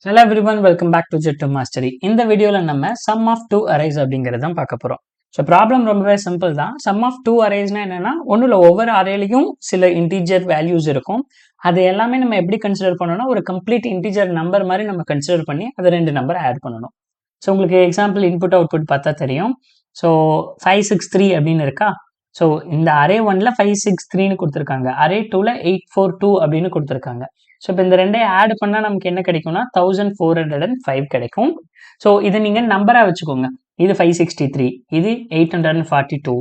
Hello everyone, welcome back to Jet to Mastery. இந்த வீடியோல நம்ம sum of two arrays அப்படிங்கறத தான் பார்க்க போறோம். ஸோ ப்ராப்ளம் ரொம்பவே சிம்பிள் தான். sum of two arraysனா என்னன்னா ஒண்ணுல ஒவ்வொரு அரேலையும் சில இன்டீஜர் வேல்யூஸ் இருக்கும். அது எல்லாமே நம்ம எப்படி கன்சிடர் பண்ணணும்னா ஒரு கம்ப்ளீட் இன்டீஜர் நம்பர் மாதிரி நம்ம கன்சிடர் பண்ணி அதை ரெண்டு நம்பர் ஆட் பண்ணணும். ஸோ உங்களுக்கு எக்ஸாம்பிள் இன்புட் அவுட்புட் பார்த்தா தெரியும். ஸோ 563 அப்படின்னு இருக்கா. ஸோ இந்த அரே ஒன்ல 563ன்னு கொடுத்துருக்காங்க, அரே டூல 842 அப்படின்னு கொடுத்துருக்காங்க. ஸோ இப்போ இந்த ரெண்டையும் ஆட் பண்ணால் நமக்கு என்ன கிடைக்கும்னா 1405 கிடைக்கும். ஸோ இதை நீங்கள் நம்பராக வச்சுக்கோங்க. இது 563, இது 842.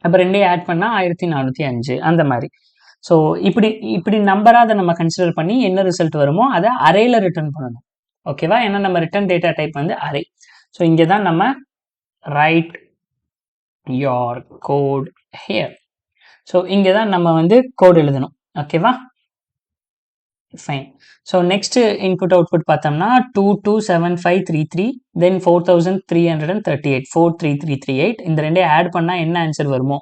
அப்போ ரெண்டையும் ஆட் பண்ணால் 1405 அந்த மாதிரி. ஸோ இப்படி நம்பராக அதை நம்ம கன்சிடர் பண்ணி என்ன ரிசல்ட் வருமோ அதை அரேல ரிட்டர்ன் பண்ணணும். ஓகேவா? ஏன்னா நம்ம ரிட்டர்ன் டேட்டா டைப் வந்து அரே. ஸோ இங்கே தான் நம்ம write your code here. So இங்கே தான் நம்ம வந்து கோட் எழுதணும். ஓகேவா? Fine. So next input output பார்த்தோம்னா 227533, தென் 4338, 43338. இந்த ரெண்டையும் ஆட் பண்ணால் என்ன ஆன்சர் வருமோ,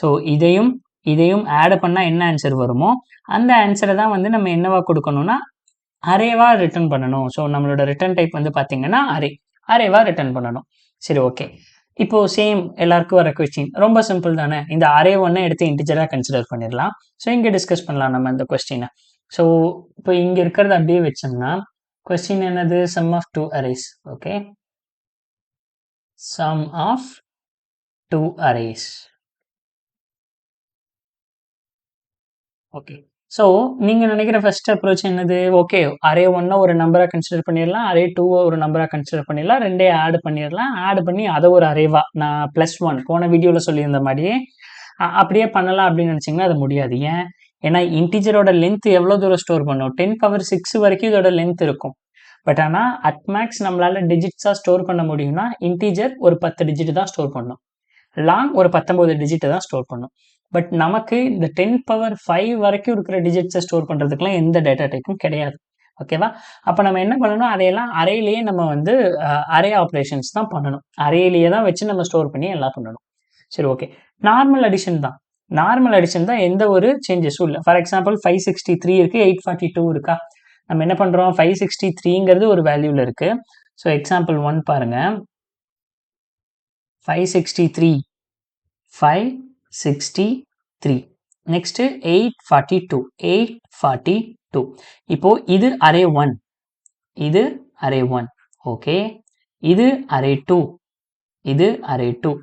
ஸோ இதையும் ஆட் பண்ணால் என்ன ஆன்சர் வருமோ அந்த ஆன்சரை தான் வந்து நம்ம என்னவா கொடுக்கணும்னா அரேவா ரிட்டர்ன் பண்ணணும். ஸோ நம்மளோட ரிட்டர்ன் டைப் வந்து பார்த்தீங்கன்னா அரேவா ரிட்டர்ன் பண்ணணும். சரி, ஓகே. இப்போ சேம் எல்லாருக்கும் வர கொஸ்டின் ரொம்ப சிம்பிள் தானே. இந்த அரே ஒன்னை எடுத்து இன்டிஜராக கன்சிடர் பண்ணிடலாம். ஸோ இங்கே டிஸ்கஸ் பண்ணலாம் நம்ம இந்த கொஸ்டினை. ஸோ இப்போ இங்கே இருக்கிறது அப்படியே வச்சோம்னா கொஸ்டின் என்னது? Sum of two arrays. Okay, sum of two arrays. Okay, so நீங்கள் நினைக்கிற ஃபர்ஸ்ட் அப்ரோச் என்னது? ஓகே, அரே ஒன்னை ஒரு நம்பராக கன்சிடர் பண்ணிடலாம், அரே டூவை ஒரு நம்பராக கன்சிடர் பண்ணிடலாம், ரெண்டே ஆட் பண்ணிடலாம். ஆட் பண்ணி அதை ஒரு அரேவா நான் +1 போன வீடியோவில் சொல்லியிருந்த மாதிரியே அப்படியே பண்ணலாம் அப்படின்னு நினச்சிங்கன்னா அது முடியாது. ஏன்னா இன்டிஜரோட லென்த் எவ்வளோ தூரம் ஸ்டோர் பண்ணும்? 10⁶ வரைக்கும் இதோட லென்த் இருக்கும். பட் ஆனால் அட்மேக்ஸ் நம்மளால டிஜிட்ஸாக ஸ்டோர் பண்ண முடியும்னா இன்டிஜர் ஒரு 10 டிஜிட் தான் ஸ்டோர் பண்ணும், லாங் ஒரு 19 டிஜிட்டை தான் ஸ்டோர் பண்ணும். பட் நமக்கு இந்த 10⁵ வரைக்கும் இருக்கிற டிஜிட்ஸை ஸ்டோர் பண்ணுறதுக்குலாம் எந்த டேட்டா டைப்பும் கிடையாது. ஓகேவா? அப்போ நம்ம என்ன பண்ணணும்? அதையெல்லாம் அரேலேயே நம்ம வந்து அரே ஆப்ரேஷன்ஸ் தான் பண்ணணும். அரேலேயே தான் வச்சு நம்ம ஸ்டோர் பண்ணி எல்லாம் பண்ணணும். சரி, ஓகே. நார்மல் அடிஷன் தான். நார்மல் அடிஷன் தான், எந்த ஒரு சேஞ்சஸும் இல்லை. ஃபார் எக்ஸாம்பிள் 563 இருக்கு, 842 இருக்கா. நம்ம என்ன பண்றோம்? 563ங்கிறது ஒரு வேல்யூல இருக்கு. ஸோ எக்ஸாம்பிள் 1 பாருங்க. 563 563 நெக்ஸ்ட் 842. இப்போ இது அரே 1, இது அரே 1. ஓகே, இது அரே 2, இது அரே 2.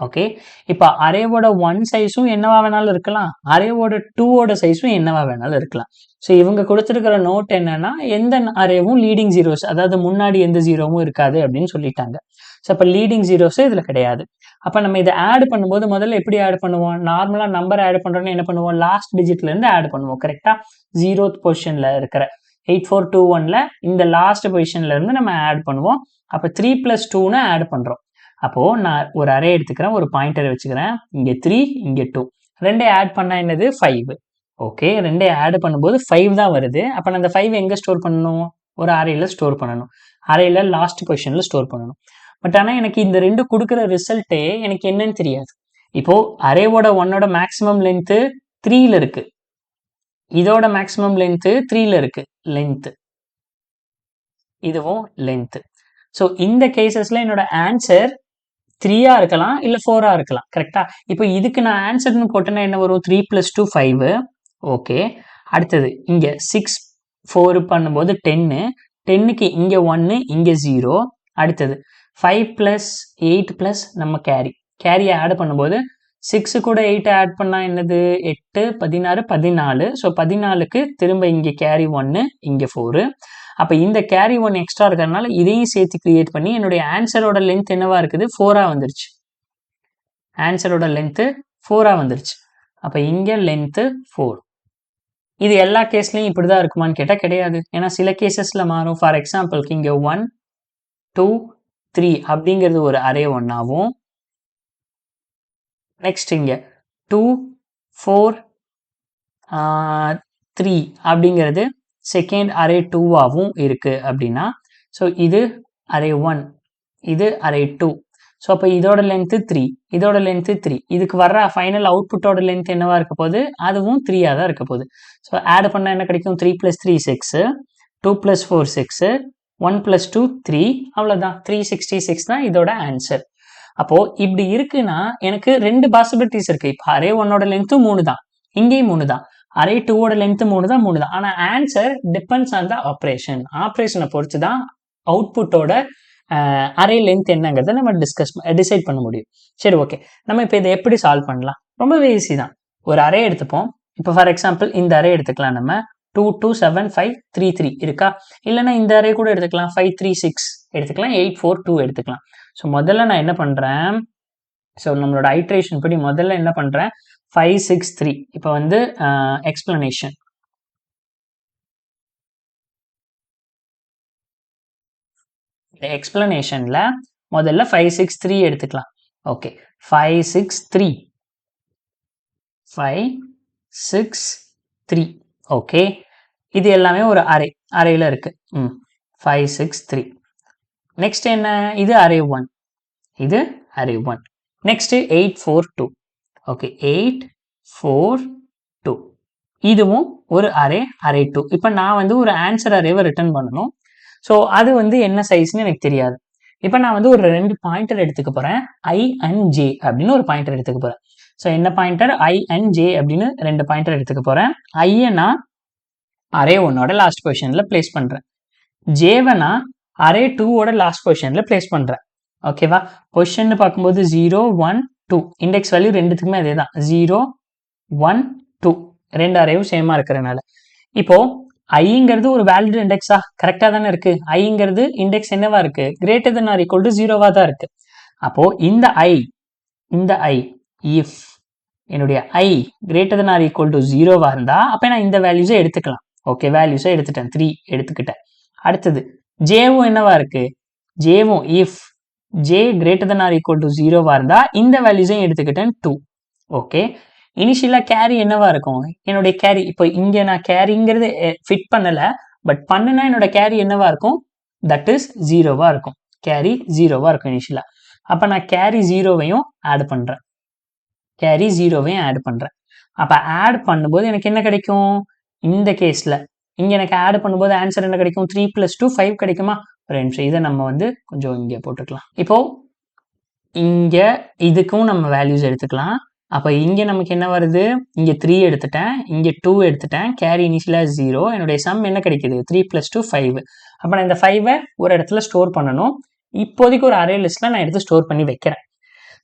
ஓகே, இப்போ அரேவோட 1 சைஸும் என்னவா வேணாலும் இருக்கலாம், அரேவோட 2ஓட சைஸும் என்னவா வேணாலும் இருக்கலாம். ஸோ இவங்க கொடுத்துருக்கிற நோட் என்னன்னா எந்த அரேவும் லீடிங் ஜீரோஸ், அதாவது முன்னாடி எந்த ஜீரோவும் இருக்காது அப்படின்னு சொல்லிட்டாங்க. ஸோ அப்போ லீடிங் ஜீரோஸே இதில் கிடையாது. அப்போ நம்ம இதை ஆட் பண்ணும்போது முதல்ல எப்படி ஆட் பண்ணுவோம்? நார்மலாக நம்பர் ஆட் பண்ணுறோன்னு என்ன பண்ணுவோம்? லாஸ்ட் டிஜிட்லேருந்து ஆட் பண்ணுவோம். கரெக்டாக 0th பொசிஷனில் இருக்கிற 8421ல இந்த லாஸ்ட் பொசிஷன்ல இருந்து நம்ம ஆட் பண்ணுவோம். அப்போ 3 + 2ன்னு ஆட் பண்ணுறோம். அப்போ நான் ஒரு அரே எடுத்துக்கிறேன், ஒரு பாயிண்டரை வச்சுக்கிறேன். இங்கே 3, இங்கே 2, ரெண்டே ஆட் பண்ணா என்னது? 5. ஓகே, ரெண்டே ஆட் பண்ணும்போது 5 தான் வருது. அப்போ நான் அந்த 5 எங்கே ஸ்டோர் பண்ணணும்? ஒரு அரேல ஸ்டோர் பண்ணணும். அரேல லாஸ்ட் பொசிஷன்ல ஸ்டோர் பண்ணணும். பட் ஆனால் எனக்கு இந்த ரெண்டு கொடுக்குற ரிசல்ட்டே எனக்கு என்னன்னு தெரியாது. இப்போ அரேவோட 1ஓட மேக்ஸிமம் லென்த்து 3ல இருக்கு, இதோட மேக்ஸிமம் லென்த்து 3ல இருக்கு, லென்த் இதுவும் லென்த். ஸோ இந்த கேசஸ்ல என்னோட ஆன்சர் 3ஆ இருக்கலாம், இல்லை 4ஆ இருக்கலாம். கரெக்டா? இப்போ இதுக்கு நான் ஆன்சர்னு போட்டேன்னா என்ன வரும்? 3 + 2 5. ஓகே, அடுத்தது இங்கே 6 4 பண்ணும்போது 10, 10க்கு இங்கே 1, இங்கே 0. அடுத்தது 5 + 8 + நம்ம கேரியை ஆட் பண்ணும்போது 6 கூட 8 ஆட் பண்ணா என்னது? 8 16 14. ஸோ 14க்கு திரும்ப இங்கே கேரி 1, இங்கே 4. அப்போ இந்த கேரி 1 எக்ஸ்ட்ரா இருக்கிறதுனால இதையும் சேர்த்து கிரியேட் பண்ணி என்னுடைய ஆன்சரோட லென்த் என்னவா இருக்குது? 4ஆ வந்துருச்சு. ஆன்சரோட லென்த்து 4ஆ வந்துருச்சு. அப்போ இங்கே லென்த்து 4. இது எல்லா கேஸ்லையும் இப்படி தான் இருக்குமான்னு கேட்டால் கிடையாது. ஏன்னா சில கேசஸில் மாறும். ஃபார் எக்ஸாம்பிளுக்கு இங்கே 1 2 3 அப்படிங்கிறது ஒரு அரே 1ஆகவும், நெக்ஸ்ட் இங்கே 2 4 3 அப்படிங்கிறது செகண்ட் அரே 2ஆகவும் இருக்கு அப்படின்னா, ஸோ இது அரே 1, இது அரே 2. ஸோ அப்போ இதோட லென்த்து 3, இதோட லென்த்து 3. இதுக்கு வர்ற ஃபைனல் அவுட்புட்டோட லென்த் என்னவா இருக்க போகுது? அதுவும் 3ஆக தான் இருக்க போகுது. ஸோ ஆட் பண்ணால் என்ன கிடைக்கும்? 3 + 3 6, 2 + 4 6, 1 + 2 3, அவ்வளோதான் 366 தான் இதோட ஆன்சர். அப்போ இப்படி இருக்குன்னா எனக்கு 2 பாசிபிலிட்டிஸ் இருக்கு. இப்போ அரே 1ஓட லென்த்தும் 3 தான், இங்கேயும் 3 தான். அரே 2ஓட லென்த் 3 தான், 3 தான். ஆனா answer depends on the operation. ஆப்ரேஷனை பொறுத்து தான் அவுட்புட்டோட அரே லென்த் என்னங்கிறத நம்ம டிசைட் பண்ண முடியும். சரி, ஓகே. நம்ம இப்போ இதை எப்படி சால்வ் பண்ணலாம்? ரொம்பவே ஈஸி தான். ஒரு அரே எடுத்துப்போம். இப்போ ஃபார் எக்ஸாம்பிள் இந்த அரே எடுத்துக்கலாம். நம்ம 2 2 7 5 3 3 இருக்கா? இல்லைன்னா இந்த அரே கூட எடுத்துக்கலாம். 5 3 6 எடுத்துக்கலாம், 8 4 2 எடுத்துக்கலாம். ஸோ முதல்ல நான் என்ன பண்றேன், ஸோ நம்மளோட ஐட்ரேஷன் படி முதல்ல என்ன பண்றேன், 5 6 3. இப்போ வந்து எக்ஸ்பிளனேஷன். இந்த எக்ஸ்பிளனேஷன்ல முதல்ல 5 6 3 எடுத்துக்கலாம். ஓகே, 5 6 3 5 6 3. ஓகே, இது எல்லாமே ஒரு அரேல இருக்கு. 5 6 3. நெக்ஸ்ட் என்ன, இது அரே 1, இது அரே 1. நெக்ஸ்ட் 8 4 2. ஓகே, 8 4 2. இதுவும் ஒரு அரே 2. இப்போ நான் வந்து ஒரு ஆன்சர் அரேவை ரிட்டர்ன் பண்ணணும். ஸோ அது வந்து என்ன சைஸ்ன்னு எனக்கு தெரியாது. இப்போ நான் வந்து ஒரு 2 பாயிண்டர் எடுத்துக்க போறேன். I and J அப்படின்னு ஒரு பாயிண்டர் எடுத்துக்க போறேன். ஸோ என்ன பாயிண்டர், I and J அப்படின்னு 2 பாயிண்டர் எடுத்துக்க போறேன். ஐயை நான் அரே 1ஓட லாஸ்ட் பொசிஷன்ல பிளேஸ் பண்றேன். ஜேவை நான் அரே 2ஓட லாஸ்ட் பொசிஷன்ல பிளேஸ் பண்றேன். ஓகேவா? பொசிஷன் பார்க்கும்போது 0 1 2, இண்டெக்ஸ் வேல்யூ ரெண்டுத்துக்குமே அதே தான், 0 1 2, ரெண்டு அரேவும் சேமா இருக்கிறனால. இப்போ ஐங்கிறது ஒரு வேலிட் இண்டெக்ஸா, கரெக்டா தானே இருக்கு. ஐங்கிறது இண்டெக்ஸ் என்னவா இருக்கு, greater than or equal to 0வா தான் இருக்கு. அப்போ இந்த ஐ இஃப் என்னுடைய I greater than or equal to 0வா இருந்தா அப்ப நான் இந்த வேல்யூஸை எடுத்துக்கலாம். ஓகே, வேல்யூஸை எடுத்துட்டேன், 3 எடுத்துக்கிட்டேன். அடுத்தது ஜேவும் என்னவா இருக்கு, ஜேவும் if J greater than or equal to 0வா இருந்தா இந்த வேல்யூஸையும் எடுத்துக்கிட்டேன், 2. ஓகே, இனிஷியலா கேரி என்னவா இருக்கும், என்னுடைய கேரி இப்போ இங்க நான் கேரிங்கிறது ஃபிட் பண்ணல, பட் பண்ணுனா என்னோட கேரி என்னவா இருக்கும், தட் இஸ் 0வா இருக்கும். கேரி 0வா இருக்கும் இனிஷியலா. அப்ப நான் கேரி 0வையும் ஆட் பண்றேன், கேரி 0வையும் ஆட் பண்றேன். அப்ப ஆட் பண்ணும்போது எனக்கு என்ன கிடைக்கும், இந்த கேஸ்ல இங்க எனக்கு ஆட் பண்ணும்போது ஆன்சர் என்ன கிடைக்கும், 3 + 2 5 கிடைக்குமா? ஒரு நிமிஷம், இதை நம்ம வந்து கொஞ்சம் இங்க போட்டுக்கலாம். இப்போ இங்க இதுக்கும் நம்ம வேல்யூஸ் எடுத்துக்கலாம். அப்போ இங்க நமக்கு என்ன வருது, இங்க 3 எடுத்துட்டேன், இங்க 2 எடுத்துட்டேன், கேரி இனிஷியலா 0, என்னுடைய சம் என்ன கிடைக்குது, 3 + 2 5. அப்ப நான் இந்த 5-ஐ ஒரு இடத்துல ஸ்டோர் பண்ணணும். இப்போதைக்கு ஒரு அரே லிஸ்ட்ல நான் எடுத்து ஸ்டோர் பண்ணி வைக்கிறேன்.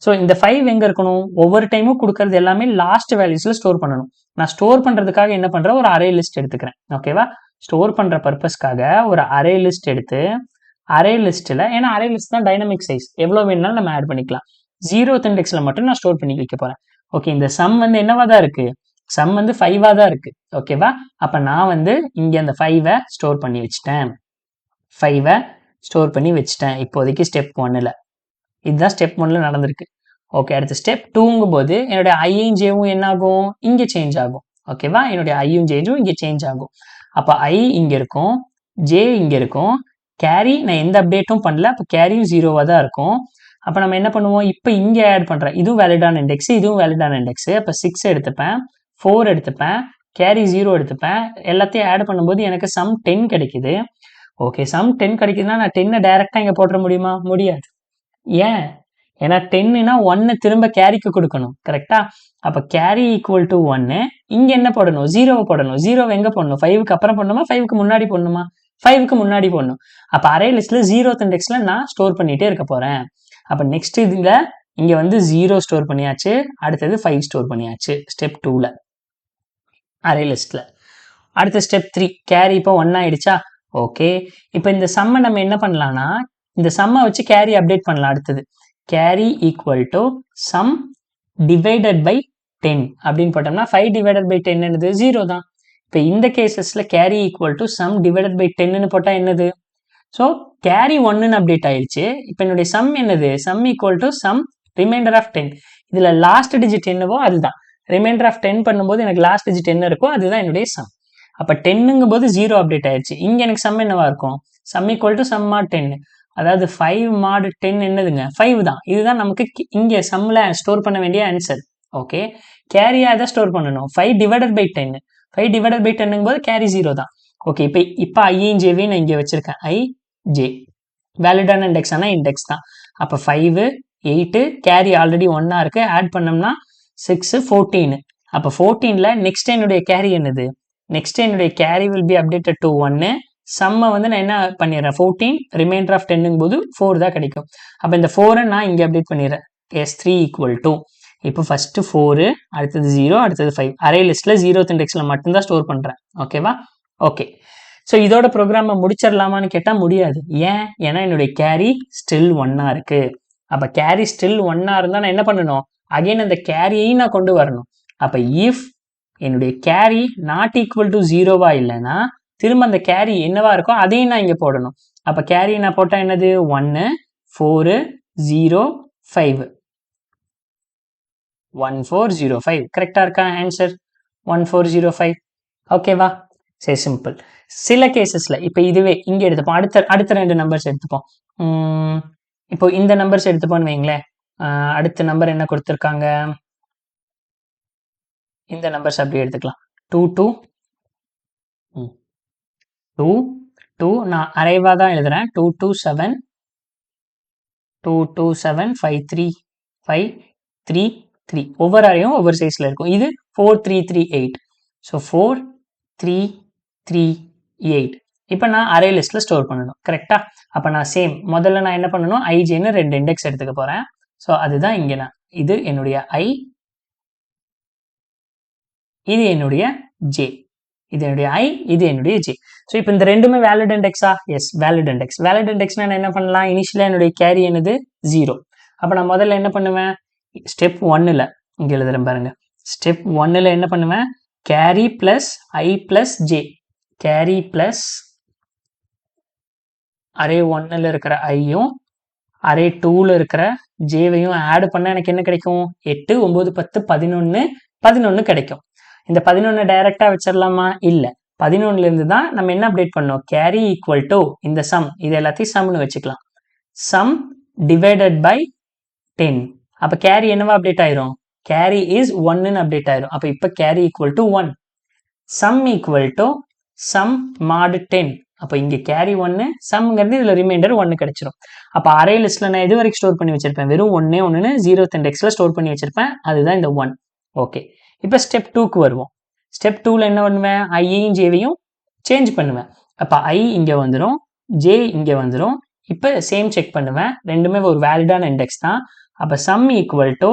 ஸோ இந்த 5 எங்க இருக்கணும், ஒவ்வொரு டைமும் கொடுக்கறது எல்லாமே லாஸ்ட் வேல்யூஸ்ல ஸ்டோர் பண்ணணும். நான் ஸ்டோர் பண்றதுக்காக என்ன பண்றேன், ஒரு அரே லிஸ்ட் எடுத்துக்கிறேன். ஓகேவா? ஸ்டோர் பண்ற பர்பஸ்க்காக ஒரு அரே லிஸ்ட் எடுத்து, அரே லிஸ்ட்ல, ஏன்னா அரே லிஸ்ட் தான் டைனமிக் சைஸ், எவ்வளவு வேணாலும் நம்ம ஆட் பண்ணிக்கலாம். 0th இண்டெக்ஸ்ல மட்டும் நான் ஸ்டோர் பண்ணி வைக்க போறேன். ஓகே, இந்த சம் வந்து என்னவா தான் இருக்கு, சம் வந்து 5வா தான் இருக்கு. ஓகேவா? அப்ப நான் வந்து இங்க அந்த 5-ஐ ஸ்டோர் பண்ணி வச்சுட்டேன், 5-ஐ ஸ்டோர் பண்ணி வச்சுட்டேன் இப்போதைக்கு ஸ்டெப் 1ல. இதுதான் ஸ்டெப் 1ல நடந்திருக்கு. ஓகே, அடுத்து ஸ்டெப் 2ங்கும் போது என்னுடைய ஐயும் ஜேவும் என்ன ஆகும், இங்க சேஞ்ச் ஆகும். ஓகேவா? என்னுடைய ஐயும் ஜேவும் இங்க சேஞ்ச் ஆகும். அப்ப ஐ இங்க இருக்கும், ஜே இங்க இருக்கும், கேரி நான் எந்த அப்டேட்டும் பண்ணல, அப்ப கேரியும் 0வா தான் இருக்கும். அப்ப நம்ம என்ன பண்ணுவோம், இப்ப இங்க ஆட் பண்றேன், இதுவும் வேலிடான இண்டெக்ஸ், இதுவும் வேலிடான இண்டெக்ஸ். அப்ப 6 எடுத்துப்பேன், 4 எடுத்துப்பேன், கேரி 0 எடுத்துப்பேன். எல்லாத்தையும் ஆட் பண்ணும்போது எனக்கு சம் 10 கிடைக்குது. ஓகே, சம் 10 கிடைக்குதுன்னா நான் 10-ஐ டைரக்டா இங்க போட்டுற முடியுமா, முடியாது. ஏன், ஏன்னா 10னா 1 திரும்ப கேரிக்கு கொடுக்கணும், கரெக்டா? அப்ப கேரி ஈக்குவல் டு 1, இங்க என்ன போடணும், 0 போடணும். 0 எங்க போடணும், 5க்கு அப்புறம் போடணுமா, 5க்கு முன்னாடி போடணுமா, 5க்கு முன்னாடி போடணும். அப்ப அரே லிஸ்ட்ல 0th இண்டெக்ஸ்ல நான் ஸ்டோர் பண்ணிட்டே இருக்க போறேன். அப்ப நெக்ஸ்ட் இதுல இங்க வந்து 0 ஸ்டோர் பண்ணியாச்சு, அடுத்தது 5 ஸ்டோர் பண்ணியாச்சு ஸ்டெப் 2ல அரே லிஸ்ட்ல. அடுத்த ஸ்டெப் 3, கேரி இப்போ 1 ஆயிடுச்சா? ஓகே, இப்போ இந்த சம்மை நம்ம என்ன பண்ணலாம்னா, இந்த சம்மை வச்சு கேரி அப்டேட் பண்ணலாம். அடுத்தது carry equal to sum divided by 10 அப்படின்னு போட்டோம்னா 5 டிவைடட் பை 10 என்னது, 0 தான். இப்போ இந்த கேசஸ்ல carry equal to sum divided by 10ன்னு போட்டா என்னது, ஸோ கேரி 1ன்னு அப்டேட் ஆயிடுச்சு. இப்போ என்னுடைய சம் என்னது, sum equal to sum remainder of 10. இதுல லாஸ்ட் டிஜிட் என்னவோ அதுதான், ரிமைண்டர் ஆஃப் 10 பண்ணும்போது எனக்கு லாஸ்ட் டிஜிட் என்ன இருக்கோ அதுதான் என்னுடைய சம். அப்ப 10ங்கும் போது 0 அப்டேட் ஆயிடுச்சு. இங்க எனக்கு சம் என்னவா இருக்கும், sum equal to sum mod 10, அதாவது 5 mod 10 என்னதுங்க, 5 தான். இதுதான் நமக்கு இங்க சம்ல ஸ்டோர் பண்ண வேண்டிய ஆன்சர். ஓகே, கேரியா தான் ஸ்டோர் பண்ணணும், 5 டிவைடட் பை 10. 5 டிவைடட் பை 10ங்கும் போது கேரி 0 தான். ஓகே, இப்போ ஐயும் ஜேவையும் நான் இங்கே வச்சிருக்கேன். ஐ ஜே வேலிடான இண்டெக்ஸ் ஆனால் இண்டெக்ஸ் தான். அப்போ 5 8 கேரி ஆல்ரெடி 1 இருக்கு, ஆட் பண்ணோம்னா 6 14. அப்போ 14ல நெக்ஸ்ட் என்னுடைய கேரி என்னது? நெக்ஸ்ட் என்னுடைய carry will be updated to 1. சம்மை வந்து நான் என்ன பண்ணிடுறேன், 14 ரிமைண்டர் ஆஃப் 10ங்கும் போது 4 தான் கிடைக்கும். அப்போ இந்த 4 நான் இங்கே அப்டேட் பண்ணிடுறேன். S3 ஈக்குவல் டு, இப்போ ஃபர்ஸ்ட் 4, அடுத்தது 0, அடுத்தது 5. அரே லிஸ்ட்ல 0th இண்டெக்ஸ்ல மட்டும்தான் ஸ்டோர் பண்றேன். ஓகேவா? ஓகே, ஸோ இதோட ப்ரோக்ராமை முடிச்சிடலாமான்னு கேட்டால் முடியாது. ஏன்? ஏன்னா என்னுடைய கேரி ஸ்டில் 1 இருக்கு. அப்போ கேரி ஸ்டில் 1 இருந்தால் நான் என்ன பண்ணணும், அகைன் அந்த கேரியையும் நான் கொண்டு வரணும். அப்போ இஃப் என்னுடைய கேரி நாட் ஈக்குவல் டு 0வா இல்லைன்னா திரும்ப அந்த கேரி என்னவா இருக்கோ அதையும் நான் இங்கே போடணும். அப்போ கேரி நான் போட்டால் என்னது, 1 4 0 5 1405. கரெக்டாக இருக்கா ஆன்சர்? 1405. ஓகேவா? சரி, சிம்பிள். சில கேசஸ்ல இப்போ இதுவே இங்கே எடுத்துப்போம். அடுத்த 2 நம்பர்ஸ் எடுத்துப்போம். இப்போ இந்த நம்பர்ஸ் எடுத்துப்போன்னு வைங்களேன். அடுத்த நம்பர் என்ன கொடுத்துருக்காங்க, இந்த நம்பர்ஸ் அப்படி எடுத்துக்கலாம். 2 2 2 2 நான் அரைவா தான் எழுதுறேன். 2 2 7 2 2 7 5 3 5 3 3. ஒவ்வொரு அரையும் ஒவ்வொரு சைஸ்ல இருக்கும். இது 4 3 3 8. ஸோ 4 3 3 8. இப்போ நான் அரே லிஸ்ட்ல ஸ்டோர் பண்ணணும். கரெக்டா? அப்போ நான் சேம் முதல்ல நான் என்ன பண்ணணும், ஐஜேன்னு 2 இண்டெக்ஸ் எடுத்துக்க போறேன். ஸோ அதுதான் இங்கே நான், இது என்னுடைய ஐ, இது என்னுடைய ஜே. இது என்னுடைய ஐ, இது என்னுடைய ஜே. ஸோ இப்போ இந்த ரெண்டுமே வேலிட் இண்டெக்ஸா? Yes, valid index. வேலிட் இண்டெக்ஸ்னா நான் என்ன பண்ணலாம், இனிஷியலாக என்னுடைய கேரி என்னது 0. அப்போ நான் முதல்ல என்ன பண்ணுவேன், ஸ்டெப் 1ல் இங்கே எழுதுறேன் பாருங்க. ஸ்டெப் 1ல் என்ன பண்ணுவேன், carry plus I plus J. Carry plus array 1ல் இருக்கிற ஐயும் அரே 2ல் இருக்கிற ஜேவையும் ஆட் பண்ண எனக்கு என்ன கிடைக்கும், 8 9 10 11 கிடைக்கும். இந்த 11 டைரக்டா வச்சிடலாமா? இல்ல, 11ல இருந்து தான் நம்ம என்ன அப்டேட் பண்ணோம், கேரி ஈக்குவல் டு இந்த சம், இது எல்லாத்தையும் சம்னு வச்சுக்கலாம். Sum divided by 10. அப்ப கேரி என்னவா அப்டேட் ஆயிரும், கேரி இஸ் 1ன்னு அப்டேட் ஆயிரும். அப்ப இப்ப carry equal to 1. Sum equal to sum mod 10. அப்ப இங்க கேரி 1, சம்ங்கிறது இதுல ரிமைண்டர் 1 கிடைச்சிரும். அப்ப அரே லிஸ்ட்ல நான் எது வரைக்கும் ஸ்டோர் பண்ணி வச்சிருப்பேன், வெறும் 1 0th இண்டெக்ஸ்ல ஸ்டோர் பண்ணி வச்சிருப்பேன். அதுதான் இந்த 1. ஓகே, இப்போ ஸ்டெப் 2க்கு வருவோம். ஸ்டெப் 2ல என்ன பண்ணுவேன், ஐயையும் ஜேவையும் சேஞ்ச் பண்ணுவேன். அப்போ ஐ இங்கே வந்துடும், ஜே இங்கே வந்துடும். இப்போ சேம் செக் பண்ணுவேன், ரெண்டுமே ஒரு வேலிடான இண்டெக்ஸ் தான். அப்போ sum equal to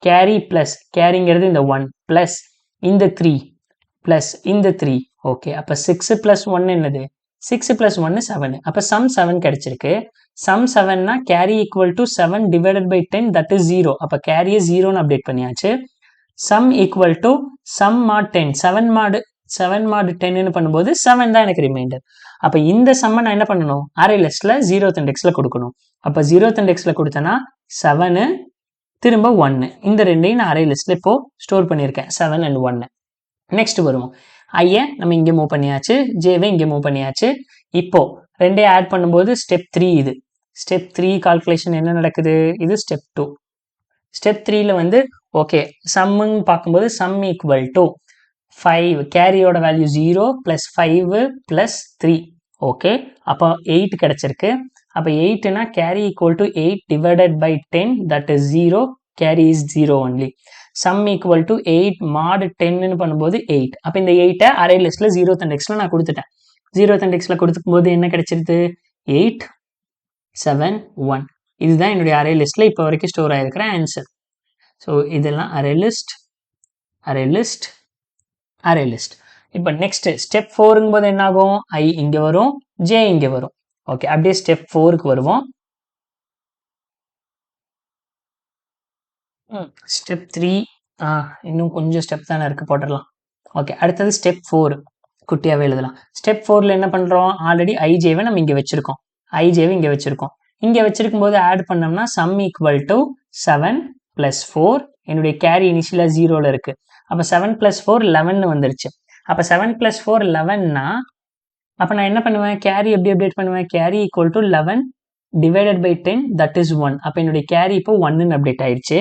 carry plus, கேரிங்கிறது இந்த 1 பிளஸ் இந்த 3 பிளஸ் இந்த 3. ஓகே, அப்போ 6 பிளஸ் 1 என்னது, 6 பிளஸ் 1 7. அப்போ சம் 7 கிடைச்சிருக்கு. சம் 7னா carry equal to 7 divided by 10, that is 0. அப்போ கேரியை 0ன்னு அப்டேட் பண்ணியாச்சு. Sum equal to sum mod 10. 7 மாடு 10ன்னு பண்ணும்போது 7 தான் எனக்கு ரிமைண்டர். அப்போ இந்த சம்மை நான் என்ன பண்ணணும், அரே லிஸ்ட்ல 0th இண்டெக்ஸ்ல கொடுக்கணும். அப்போ 0th இண்டெக்ஸ்ல கொடுத்தேன்னா 7 திரும்ப 1, இந்த ரெண்டையும் நான் அரே லிஸ்ட்ல இப்போ ஸ்டோர் பண்ணியிருக்கேன், 7 and 1. நெக்ஸ்ட் வருவோம், ஐயை நம்ம இங்கே மூவ் பண்ணியாச்சு, ஜேவை இங்கே மூவ் பண்ணியாச்சு. இப்போ ரெண்டையும் ஆட் பண்ணும்போது ஸ்டெப் 3 இது. ஸ்டெப் 3 கால்குலேஷன் என்ன நடக்குது, இது ஸ்டெப் 2. ஸ்டெப் 3ல வந்து ஓகே, சம்முன்னு பார்க்கும்போது சம் ஈக்குவல் டு 5, கேரியோட வேல்யூ 0 பிளஸ் 5 பிளஸ் 3. ஓகே, அப்போ 8 கிடைச்சிருக்கு. அப்போ 8னா carry equal to 8 divided by 10, that is 0. Carry is 0 only. Sum equal to 8 mod 10ன்னு பண்ணும்போது 8. அப்போ இந்த 8ஐ அரே லிஸ்ட்ல 0th இண்டெக்ஸ்ல நான் கொடுத்துட்டேன். 0th இண்டெக்ஸ்ல கொடுத்துக்கும் போது என்ன கிடைச்சிருது, 8 7 1. இதுதான் என்னுடைய அரே லிஸ்ட்ல இப்போ வரைக்கும் ஸ்டோர் ஆயிருக்கிற ஆன்சர். ஸோ இதெல்லாம் array list, array list, array list. இப்போ நெக்ஸ்ட் ஸ்டெப் 4ங்கும் போது என்ன ஆகும், ஐ இங்கே வரும், ஜே இங்கே வரும். ஓகே, அப்படியே ஸ்டெப் 4க்கு வருவோம். ஸ்டெப் 3 இன்னும் கொஞ்சம் ஸ்டெப் தானே இருக்கு, போட்டுடலாம். ஓகே, அடுத்தது ஸ்டெப் 4 குட்டியாவே எழுதலாம். ஸ்டெப் 4ல என்ன பண்றோம், ஆல்ரெடி ஐஜேவை நம்ம இங்கே வச்சிருக்கோம், ஐஜேவை இங்கே வச்சிருக்கோம். இங்கே வச்சிருக்கும் போது ஆட் பண்ணோம்னா சம் ஈக்குவல் டு 7 பிளஸ் 4. என்னுடைய கேரி இனிஷியலா 0ல இருக்கு. அப்போ 7 பிளஸ் 4 11 வந்துருச்சு. அப்போ 7 பிளஸ் 4 11னா அப்போ நான் என்ன பண்ணுவேன், கேரி எப்படி அப்டேட் பண்ணுவேன், carry equal to 11 divided by 10, that is 1. அப்போ என்னுடைய கேரி இப்போ 1ன்னு அப்டேட் ஆயிடுச்சு.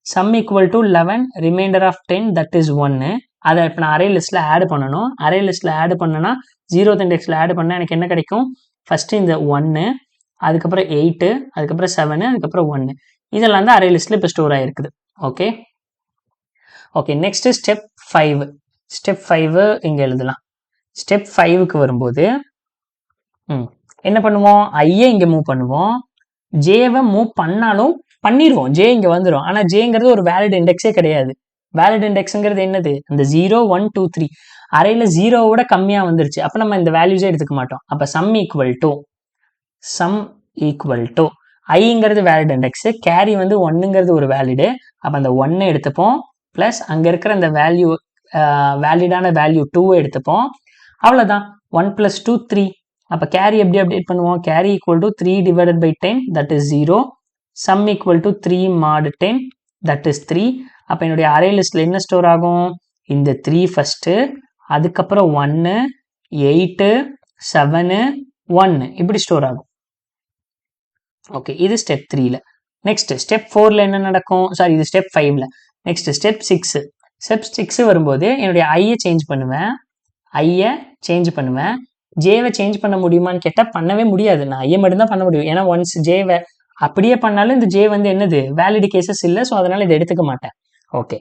Sum equal to 11 remainder of 10, that is 1. அதை இப்போ நான் அரே லிஸ்ட்டில் ஆட் பண்ணணும். அரே லிஸ்ட்டில் ஆட் பண்ணனா 0th இண்டெக்ஸில் ஆட் பண்ணால் எனக்கு என்ன கிடைக்கும்? ஃபஸ்ட்டு இந்த 1, அதுக்கப்புறம் 8, அதுக்கப்புறம் 7, அதுக்கப்புறம் 1. இதெல்லாம் தான் அரே லிஸ்ட்டில் இப்போ ஸ்டோர் ஆகிருக்குது. Okay okay next step 5. Step 5 இங்கே எழுதலாம். ஸ்டெப் 5க்கு வரும்போது என்ன பண்ணுவோம்? ஐயை இங்கே மூவ் பண்ணுவோம். ஜேவை மூவ் பண்ணாலும் பண்ணிடுவோம். ஜே இங்கே வந்துடும். ஆனால் ஜேங்கிறது ஒரு வேலிட் இண்டெக்ஸே கிடையாது. வேலிட் இண்டெக்ஸுங்கிறது என்னது? இந்த 0, 1, 2, 3 அரையில் 0வோட கம்மியாக வந்துருச்சு. அப்போ நம்ம இந்த வேல்யூஸே எடுத்துக்க மாட்டோம். அப்போ சம் ஈக்குவல் டு ஐங்கிறது வேலிட் இண்டெக்ஸு, கேரி வந்து 1ங்கிறது ஒரு வேலிடு. அப்போ அந்த 1 எடுத்துப்போம், ப்ளஸ் அங்கே இருக்கிற அந்த வேல்யூ வேலிடான வேல்யூ 2 எடுத்துப்போம். அவ்வளோதான். 1 + 2 3. அப்போ கேரி எப்படி அப்டேட் பண்ணுவோம்? Carry equal to 3 divided by 10, that is 0. Some equal to 3 mod 10, that is 3. அப்போ என்னுடைய அரே லிஸ்ட்டில் என்ன ஸ்டோர் ஆகும்? இந்த 3 ஃபஸ்ட்டு, அதுக்கப்புறம் 1, 8, 7, 1 இப்படி ஸ்டோர் ஆகும். ஓகே, இது ஸ்டெப் 3ல. நெக்ஸ்ட் ஸ்டெப் 4ல என்ன நடக்கும்? சாரி, இது ஸ்டெப் 5ல. Next step 6. ஸ்டெப் 6 வரும்போது என்னுடைய ஐயை சேஞ்ச் பண்ணுவேன். ஜேவை சேஞ்ச் பண்ண முடியுமான்னு கேட்டால் பண்ணவே முடியாது. நான் ஐயை மட்டும்தான் பண்ண முடியும். ஏன்னா ஒன்ஸ் ஜேவை அப்படியே பண்ணாலும் இந்த ஜே வந்து என்னது? வேலிட் கேசஸ் இல்லை. ஸோ அதனால இதை எடுத்துக்க மாட்டேன். ஓகே,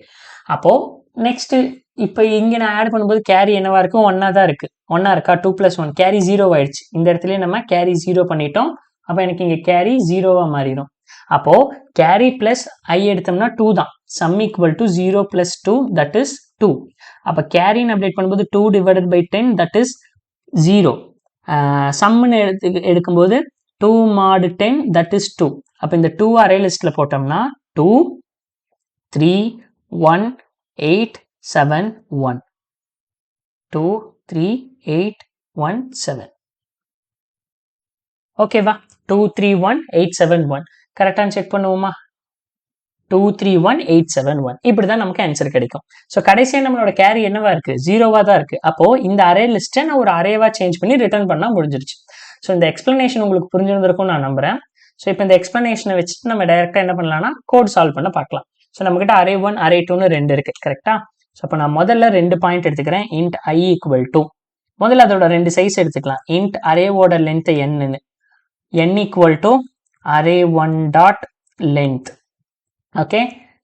அப்போது நெக்ஸ்ட்டு இப்போ இங்கே நான் ஆட் பண்ணும்போது கேரி என்னவா இருக்கும்? 1 தான் இருக்குது. 1 இருக்கா? 2 + 1 கேரி 0 ஆயிடுச்சு. இந்த இடத்துல நம்ம கேரி 0 பண்ணிட்டோம். அப்போ எனக்கு இங்கே கேரி 0வாக மாறிடும். அப்போது கேரி ப்ளஸ் ஐ எடுத்தோம்னா 2 தான். Sum equal to 0 + 2, that is 2. அப்போ கேரின்னு அப்டேட் பண்ணும்போது 2 divided by 10, that is 0. சம்முன்னு எடுக்கும்போது 2 mod 10, that is 2. அப்போ இந்த 2 அரே லிஸ்ட்டில் போட்டோம்னா 2, 3, 1, 8, 7, 1. 2, 3, 8, 1, 7. ஓகேவா? 2, 3, 1, 8, 7, 1 கரெக்டாக செக் பண்ணுவோமா? 2, 3, 1, 8, 7, 1 இப்படி தான் நமக்கு ஆன்சர் கிடைக்கும். ஸோ கடைசியாக நம்மளோட கேரி என்னவா இருக்குது? 0வாக தான் இருக்குது. அப்போது இந்த அரே லிஸ்ட்டை நான் ஒரு அரேவாக சேஞ்ச் பண்ணி ரிட்டர்ன் பண்ணால் முடிஞ்சிருச்சு. ஸோ இந்த எக்ஸ்ப்ளனேஷன் உங்களுக்கு புரிஞ்சிருந்திருக்கும் நான் நம்புகிறேன். ஸோ இப்போ இந்த எக்ஸ்ப்ளனேஷனை வச்சுட்டு நம்ம டைரெக்டாக என்ன பண்ணலாம்னா கோட் சால்வ் பண்ண பார்க்கலாம். ஸோ நம்மகிட்ட அரே 1, அரே 2ன்னு 2 இருக்குது. கரெக்டாக? ஸோ அப்போ நான் முதல்ல 2 பாயிண்ட் எடுத்துக்கிறேன். இன்ட் ஐ ஈக்குவல் டு, முதல்ல அதோட 2 சைஸ் எடுத்துக்கலாம். இன்ட் அரேவோட லென்த் என்னன்னு, n equal to array1 dot length. Okay,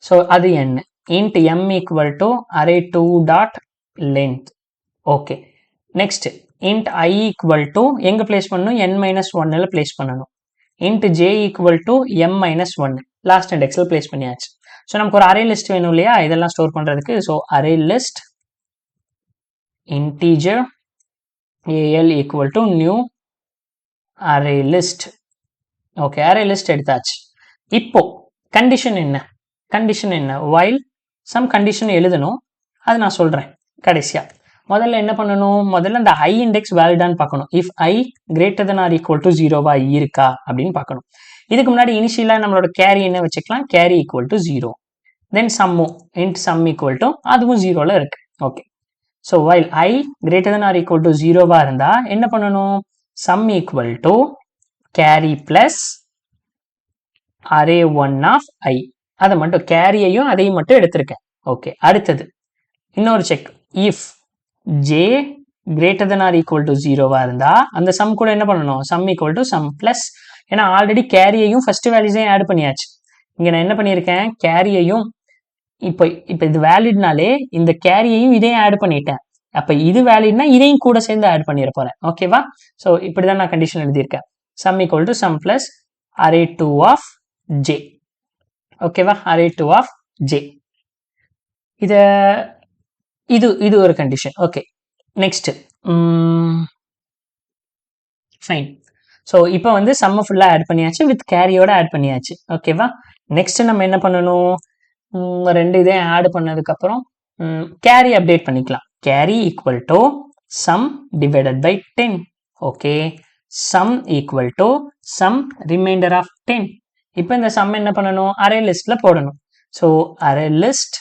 so அது n. int m equal to array2 dot length. Okay, next int i equal to எங்கே பிளேஸ் பண்ணணும்? n-1ல் பிளேஸ் பண்ணணும். int j equal to m-1 last இண்டெக்ஸில் place பண்ணியாச்சு. So நமக்கு ஒரு array list வேணும் இல்லையா இதெல்லாம் ஸ்டோர் பண்ணுறதுக்கு. So array list integer al equal to new array list. Okay, array list எடுத்தாச்சு. இப்போ கண்டிஷன் என்ன? வைல் சம் கண்டிஷன் எழுதணும். அது நான் சொல்கிறேன் கடைசியாக. முதல்ல என்ன பண்ணணும்? முதல்ல அந்த ஐ இண்டெக்ஸ் வேலிடான்னு பார்க்கணும். If I greater than or equal to 0வா இருக்கா அப்படின்னு பார்க்கணும். இதுக்கு முன்னாடி இனிஷியலாக நம்மளோட கேரி என்ன வச்சுக்கலாம்? Carry equal to 0. Then int some equal to அதுவும் 0ல இருக்கு. Okay, so while I greater than or equal to 0வா இருந்தால் என்ன பண்ணணும்? Sum equal to carry plus array1 of i. அதை மட்டும் கேரியையும் அதையும் மட்டும் எடுத்திருக்கேன். ஓகே, அடுத்தது இன்னொரு check. If J greater than or equal to 0வா இருந்தா அந்த சம் கூட என்ன பண்ணணும்? Sum equal to sum plus, ஏன்னா ஆல்ரெடி கேரியையும் ஃபர்ஸ்ட் வேல்யூஸையும் ஆட் பண்ணியாச்சு. இங்க நான் என்ன பண்ணியிருக்கேன்? கேரியையும் இப்போ இது வேலிட்னாலே இந்த கேரியையும் இதையும் ஆட் பண்ணிட்டேன். அப்போ இது வேலிட்னா இதையும் கூட சேர்ந்து ஆட் பண்ணிட போறேன். ஓகேவா? ஸோ இப்படிதான் நான் கண்டிஷன் எழுதியிருக்கேன். Sum equal to sum plus array2 of j. ஓகேவா? array2 of j. இது ஒரு condition. Okay, next fine. So இப்போ வந்து சம்ம ஃபுல்லாக ஆட் பண்ணியாச்சு, வித் கேரியோட ஆட் பண்ணியாச்சு. ஓகேவா? நெக்ஸ்ட் நம்ம என்ன பண்ணணும்? 2 இதையும் ஆட் பண்ணதுக்கப்புறம் கேரி அப்டேட் பண்ணிக்கலாம். Carry equal to sum divided by 10. Okay, sum equal to sum remainder of 10. இப்போ இந்த சம் என்ன பண்ணணும்? அரே லிஸ்ட்டில் போடணும். So array list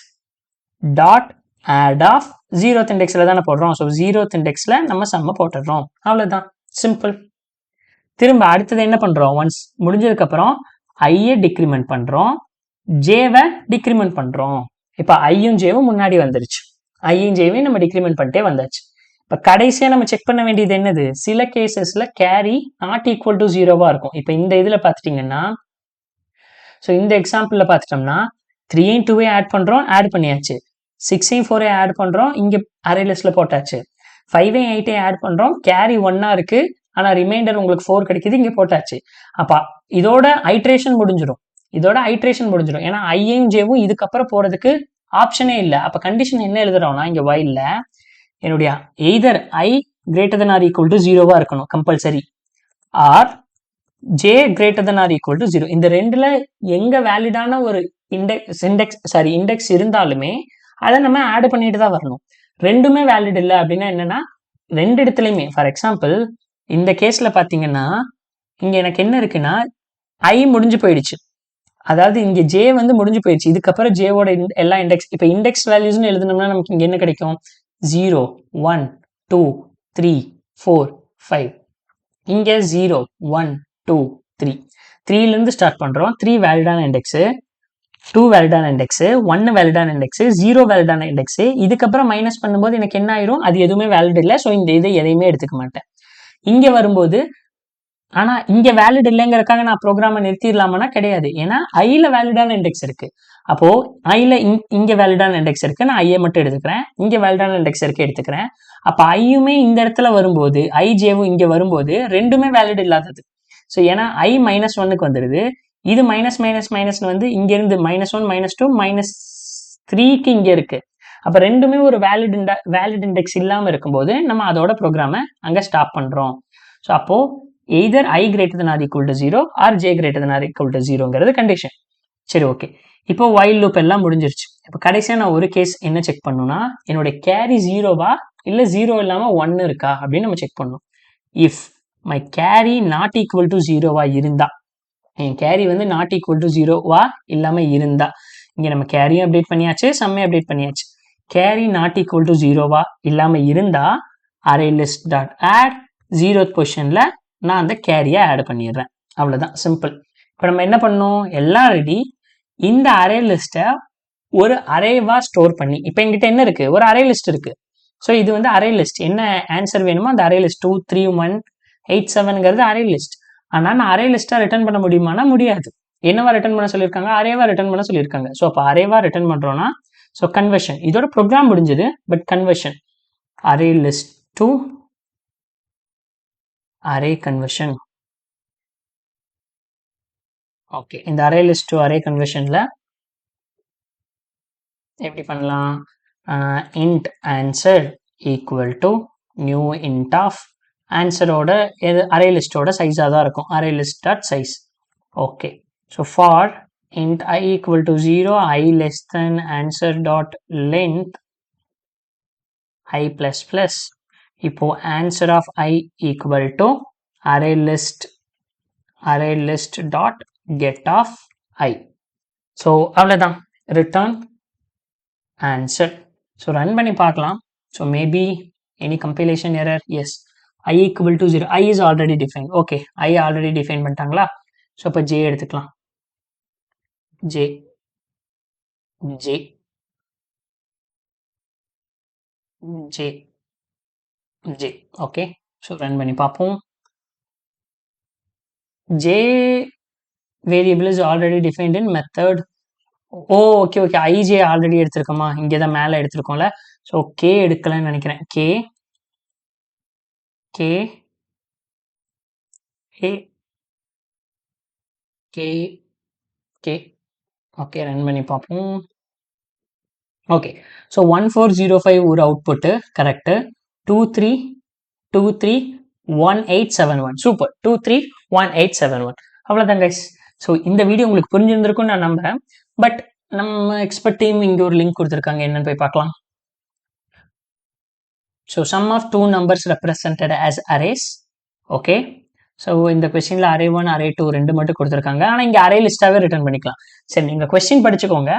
dot add of 0th இண்டெக்ஸில் தானே போடுறோம். ஸோ 0th இண்டெக்ஸில் நம்ம சம்மை போட்டுடுறோம். அவ்வளோதான், சிம்பிள். திரும்ப அடுத்தது என்ன பண்ணுறோம்? ஒன்ஸ் முடிஞ்சதுக்கப்புறம் ஐயை டிக்ரிமெண்ட் பண்ணுறோம், ஜேவை டிக்ரிமெண்ட் பண்ணுறோம். இப்போ ஐயும் ஜேவும் முன்னாடி வந்துருச்சு. ஐயும் ஜேவையும் நம்ம டிக்ரிமெண்ட் பண்ணிட்டே வந்தாச்சு. இப்போ கடைசியா நம்ம செக் பண்ண வேண்டியது என்னது, சில கேசஸ்ல கேரி நாட் ஈக்குவல் டு 0வா இருக்கும். இப்போ இந்த இதுல பார்த்துட்டீங்கன்னா, ஸோ இந்த எக்ஸாம்பிள்ல பார்த்துட்டோம்னா 3ஐயும் 2ஐயும் ஆட் பண்றோம், ஆட் பண்ணியாச்சு. 6ஐயும் 4ஐயும் ஆட் பண்றோம், இங்க அரே லிஸ்ட்ல போட்டாச்சு. 5ஐயும் 8ஐயும் ஆட் பண்றோம், கேரி 1ஆ இருக்கு, ஆனா ரிமைண்டர் உங்களுக்கு 4 கிடைக்குது, இங்க போட்டாச்சு. அப்ப இதோட ஐட்ரேஷன் முடிஞ்சிடும். ஏன்னா ஐயும் ஜேவும் இதுக்கப்புறம் போறதுக்கு ஆப்ஷனே இல்லை. அப்ப கண்டிஷன் என்ன எழுதுறோம்னா, இங்க வைல்ல என்னுடைய either i greater than or equal to 0வா இருக்கணும் compulsory, or j greater than or equal to 0. இந்த ரெண்டுல எங்க வேலிடான ஒரு இண்டெக்ஸ் இருந்தாலுமே அதை நம்ம ஆட் பண்ணிட்டு தான் வரணும். ரெண்டுமே வேலிட் இல்லை அப்படின்னா என்னன்னா, ரெண்டு இடத்துலையுமே ஃபார் எக்ஸாம்பிள் இந்த கேஸ்ல பாத்தீங்கன்னா, இங்க எனக்கு என்ன இருக்குன்னா ஐ முடிஞ்சு போயிடுச்சு, அதாவது இங்க ஜே வந்து முடிஞ்சு போயிடுச்சு. இதுக்கப்புறம் ஜேவோட எல்லா இண்டெக்ஸ், இப்போ இண்டெக்ஸ் வேல்யூஸ்னு எழுதணும்னா நமக்கு இங்க என்ன கிடைக்கும், 0 1 2 3 4 5. இங்க 0 1 2 3, 3ல இருந்து ஸ்டார்ட் பண்றோம். 3 வேலிடான இண்டெக்ஸ், 2 வேலிடான இண்டெக்ஸ், 1 வேலிடான இண்டெக்ஸ், 0 வேலிடான இண்டெக்ஸ். இதுக்கப்புறம் மைனஸ் பண்ணும்போது எனக்கு என்ன ஆயிரும், அது எதுவுமே வேலிட் இல்லை. ஸோ இந்த இதை எதையுமே எடுத்துக்க மாட்டேன். இங்க வரும்போது ஆனா இங்க வேலிட் இல்லைங்கிறதுக்காக நான் ப்ரோக்ராமை நிறுத்திடலாமானா கிடையாது. ஏன்னா ஐல வேலிடான இண்டெக்ஸ் இருக்கு. அப்போ ஐல இங்க வேலிடான இண்டெக்ஸ் இருக்கு, நான் ஐயை மட்டும் எடுத்துக்கிறேன். இங்க வேலிடான இண்டெக்ஸ் இருக்கு எடுத்துக்கிறேன். அப்ப ஐயுமே இந்த இடத்துல வரும்போது, ஐ ஜேவும் இங்க வரும்போது ரெண்டுமே வேலிட் இல்லாதது. ஸோ ஏன்னா ஐ -1க்கு வந்துடுது, இது மைனஸ் மைனஸ் மைனஸ் வந்து இங்க இருந்து -1 -2 -3க்கு இங்க இருக்கு. அப்ப ரெண்டுமே ஒரு வேலிட் இண்டெக்ஸ் இல்லாம இருக்கும்போது நம்ம அதோட ப்ரோக்ராமை அங்க ஸ்டாப் பண்றோம். ஸோ அப்போ either I greater than or equal to 0 or J greater than or equal to 0ங்கிறது கண்டிஷன். சரி, ஓகே. இப்போ while loop எல்லாம் முடிஞ்சிருச்சு. இப்போ கடைசியா நான் ஒரு கேஸ் என்ன செக் பண்ணணும்னா, என்னோட கேரி 0வா இல்ல 0 இல்லாம 1 இருக்கா அப்படின்னு நம்ம செக் பண்ணணும். If my carry not equal to 0வா இருந்தா, என் கேரி வந்து நாட் ஈக்குவல் டு 0வா இல்லாம இருந்தா, இங்க நம்ம கேரியும் அப்டேட் பண்ணியாச்சு, சம்மையும் அப்டேட் பண்ணியாச்சு. கேரி நாட் ஈக்குவல் டு 0வா இல்லாம இருந்தா array list dot add 0th பொசிஷன்ல நான் அந்த கேரியை ஆட் பண்ணிடுறேன். அவ்வளவுதான், சிம்பிள். இப்போ நம்ம என்ன பண்ணோம், எல்லாம் ரெடி. இந்த அரே லிஸ்ட்டை ஒரு அரேவா ஸ்டோர் பண்ணி, இப்போ எங்கிட்ட என்ன இருக்கு, ஒரு அரே லிஸ்ட் இருக்கு. ஸோ இது வந்து அரே லிஸ்ட், என்ன ஆன்சர் வேணுமோ அந்த அரே லிஸ்ட் 2 3 1 8 7ங்கிறது அரே லிஸ்ட். ஆனால் நான் அரே லிஸ்டா ரிட்டர்ன் பண்ண முடியுமானா முடியாது. என்னவா ரிட்டர்ன் பண்ண சொல்லியிருக்காங்க, அரேவா ரிட்டர்ன் பண்ண சொல்லியிருக்காங்க. ஸோ அப்போ அரேவா ரிட்டர்ன் பண்றோம்னா, ஸோ கன்வர்ஷன், இதோட ப்ரோக்ராம் முடிஞ்சது. But conversion array list to array conversion. Okay, இந்த array list to array conversionல எப்படி பண்ணலாம், int answer equal to new int of answerோட array listோட சைஸா தான் இருக்கும், array list dot size. Okay, so for int I equal to 0, I less than answer dot length I plus plus. இப்போ answer of I equal to array list dot get of I. so அவ்வளவுதான், return answer. so run பண்ணி பார்க்கலாம். so maybe any compilation error, yes, I equal to 0, I is already defined. okay, I already define பண்ணிட்டாங்களா. so இப்போ J எடுத்துக்கலாம், J okay. so run பண்ணி பார்ப்போம். J variable is already defined in method. Okay, ij already எடுத்திருக்கோமா, இங்கே தான் மேலே எடுத்திருக்கோம்ல. So k எடுக்கலன்னு நினைக்கிறேன், ஓகே, ரன் பண்ணி பார்ப்போம். ஓகே, ஸோ 1405 ஒரு அவுட்புட் கரெக்ட், 231871 சூப்பர், 231871. அவ்வளோதான் கைஸ். ஸோ இந்த வீடியோ உங்களுக்கு புரிஞ்சிருந்திருக்கும்னு நான் நம்புறேன். பட் நம்ம எக்ஸ்பர்ட் டீம் இங்கே ஒரு லிங்க் கொடுத்துருக்காங்க, என்னன்னு போய் பார்க்கலாம். So sum of two numbers represented as arrays. Okay, so இந்த கொஸ்டின்ல அரே 1 அரே 2 ரெண்டு மட்டும் கொடுத்துருக்காங்க. ஆனால் இங்கே அரே லிஸ்டாவே ரிட்டர்ன் பண்ணிக்கலாம். சரி, நீங்கள் கொஸ்டின் படிச்சுக்கோங்க,